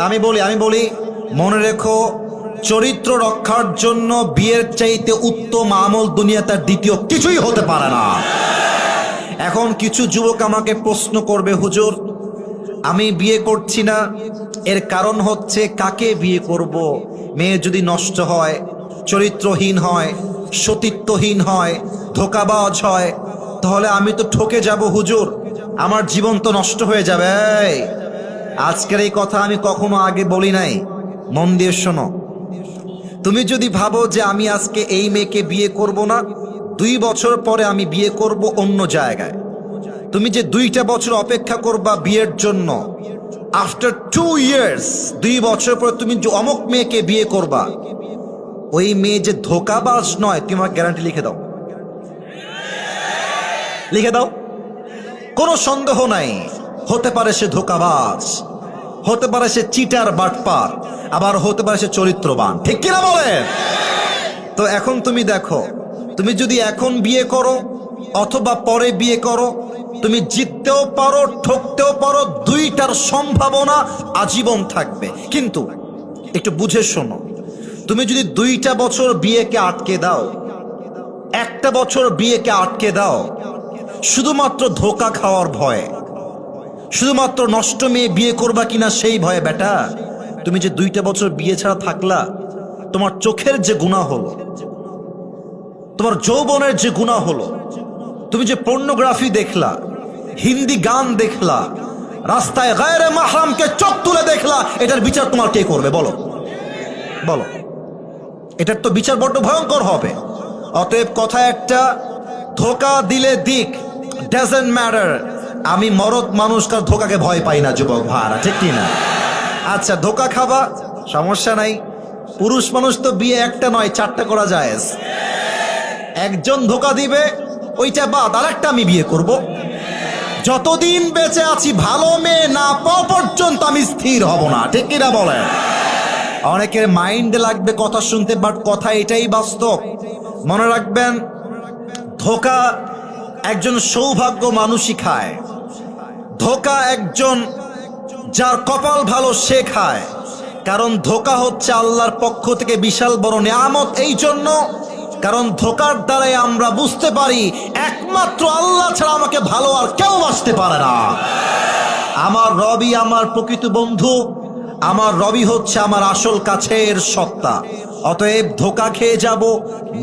আমি বলি মনে রেখো, চরিত্র রক্ষার জন্য বিয়ের চাইতে উত্তম আমল দুনিয়াতে দ্বিতীয় কিছুই হতে পারে না। এখন কিছু যুবক আমাকে প্রশ্ন করবে, হুজুর আমি বিয়ে করছি না, এর কারণ হচ্ছে কাকে বিয়ে করব? মেয়ে যদি নষ্ট হয়, চরিত্রহীন হয়, সতীত্বহীন হয়, ধোঁকাবাজ হয়, তাহলে আমি তো ঠকে যাব হুজুর, আমার জীবন তো নষ্ট হয়ে যাবে। আজকের এই কথা আমি কখনো আগে বলি নাই, মন দিয়ে শোনো। তুমি যদি ভাবো যে আমি আজকে এই মেয়েকে বিয়ে করব না, 2 বছর পরে আমি বিয়ে করব অন্য জায়গায়, তুমি যে 2টা বছর অপেক্ষা করবা বিয়ের জন্য, আফটার 2 ইয়ার্স, 2 বছর পরে তুমি যে অমুক মেয়েকে বিয়ে করবা, ওই মেয়ে যে ধোঁকাবাজ নয়, তুমি আমার গ্যারান্টি লিখে দাও, লিখে দাও, কোনো সন্দেহ নাই। হতে পারে সে ধোঁকাবাজ, হতে পারে সে চিটার বাটপার, আবার হতে পারে সে চরিত্রবান, ঠিক কিনা বলেন? তো এখন তুমি দেখো, তুমি যদি এখন বিয়ে করো অথবা পরে বিয়ে করো, তুমি জিততেও পারো, ঠকতেও পারো, 2টার সম্ভাবনা আজীবন থাকবে। কিন্তু একটু বুঝে শোনো, তুমি যদি 2টা বছর বিয়েকে আটকে দাও, 1টা বছর বিয়েকে আটকে দাও, শুধুমাত্র ধোঁকা খাওয়ার ভয়ে, শুধুমাত্র নষ্ট মেয়ে বিয়ে করবা কিনা সেই ভয়ে, বেটা তুমি যে 2টা বছর বিয়ে ছাড়া থাকলা, তোমার চোখের যে গুনাহ হলো, তোমার যৌবনের যে গুনাহ হলো, তুমি যে পর্নোগ্রাফি দেখলা, হিন্দি গান দেখলা, রাস্তায় গায়রে মাহরামকে চোখ তুলে দেখলা, এটার বিচার তোমার কে করবে বলো? বলো, এটার তো বিচার বড্ড ভয়ঙ্কর হবে। অতএব কথা একটা, ধোঁকা দিলে দিক, ডাজন্ট ম্যাটার। আমি মরদ মানুষকার ধোঁকাকে ভয় পাই না যুবক ভাইরা, ঠিক কি না? আচ্ছা, ধোঁকা খাবা, সমস্যা নাই, পুরুষ মানুষ তো বিয়ে একটা নয় 4টা করা যায়। একজন ধোঁকা দিবে, ওইটা বাদ আরেকটা আমি বিয়ে করব। যতদিন বেঁচে আছি ভালো মেয়ে না পাওয়া পর্যন্ত আমি স্থির হব না, ঠিক কিনা বলেন? অনেকের মাইন্ডে লাগবে কথা শুনতে, বাট কথা এটাই বাস্তব। মনে রাখবেন, ধোঁকা একজন সৌভাগ্য মানুষই খায়, ধোঁকা একজন যার কপাল ভালো সে খায়। কারণ ধোঁকা হচ্ছে আল্লাহর পক্ষ থেকে বিশাল বড় নিয়ামত। এই জন্য, কারণ ধোঁকার দ্বারাই আমরা বুঝতে পারি একমাত্র আল্লাহ ছাড়া আমাকে ভালো আর কেউ বাসতে পারে না। আমার রবি আমার প্রকৃত বন্ধু, আমার রবি হচ্ছে আমার আসল কাছের সত্তা। অতএব ধোঁকা খেয়ে যাব,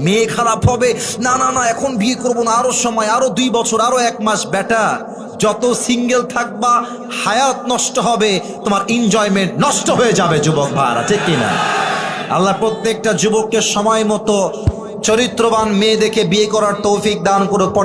মেয়ে খারাপ হবে, না না না এখন বিয়ে করবো না, আরো সময়, আরো 2 বছর, আরো 1 মাস, বেটা যত সিঙ্গেল থাকবা হায়াত নষ্ট হবে, তোমার এনজয়মেন্ট নষ্ট হয়ে যাবে যুবক ভাইরা, ঠিক কিনা? আল্লাহ প্রত্যেকটা যুবককে সময় মতো চরিত্রবান মেয়ে দেখে বিয়ে করার তৌফিক দান করে।